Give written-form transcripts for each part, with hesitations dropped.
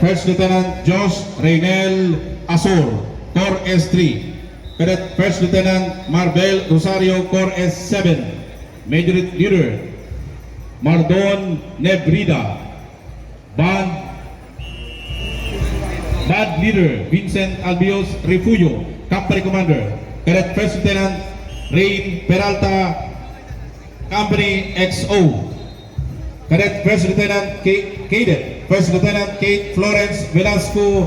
First Lieutenant Josh Reynel Asor, Corps S3. Cadet First Lieutenant Marbel Rosario, Corps S7. Majorette Leader Mardon Nebrida. Band Leader Vincent Albios Refugio, Company Commander. Cadet First Lieutenant Rain Peralta, Company XO. Cadet First Lieutenant First Lieutenant Kate Florence Velasco,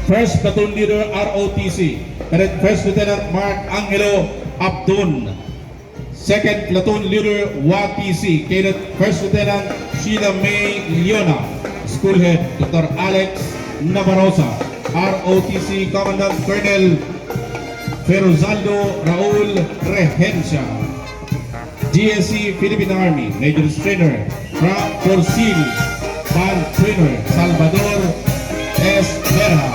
First Platoon Leader ROTC. Cadet First Lieutenant Mark Angelo Abdon, Second Platoon Leader WATC. Cadet First Lieutenant Sheila May Leona, School Head Dr. Alex Navarroza. ROTC Commandant Colonel Ferozaldo Raul Regencia. GSC Philippine Army Major Trainer Frank Porcil. Band Trainer Salvador S. Berha.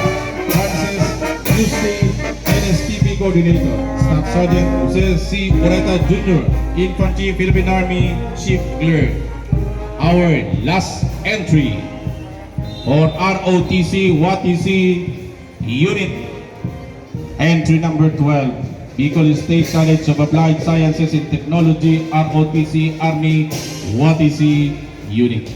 Francis Yusti, NSTP Coordinator. Staff Sergeant Jose C. Oreta Jr., Infantry Philippine Army Chief Clerk. Our last entry for ROTC WATC Unit. Entry number 12. Bicol State College of Applied Sciences and Technology, ROTC Army WATC Unit.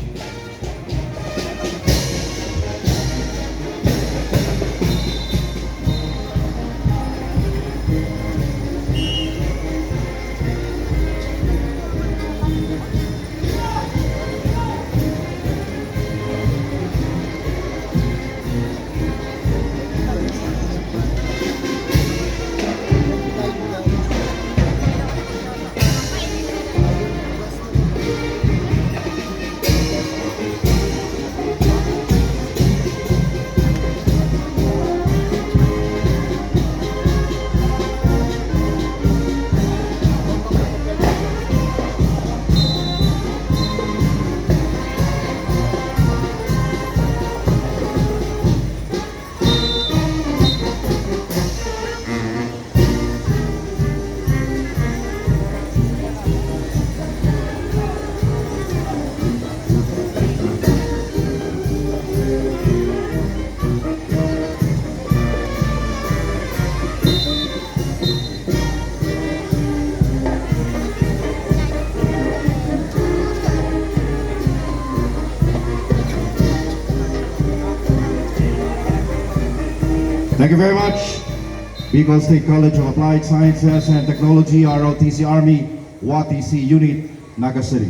Thank you very much. Bicol State College of Applied Sciences and Technology, ROTC Army, WATC Unit, Naga City.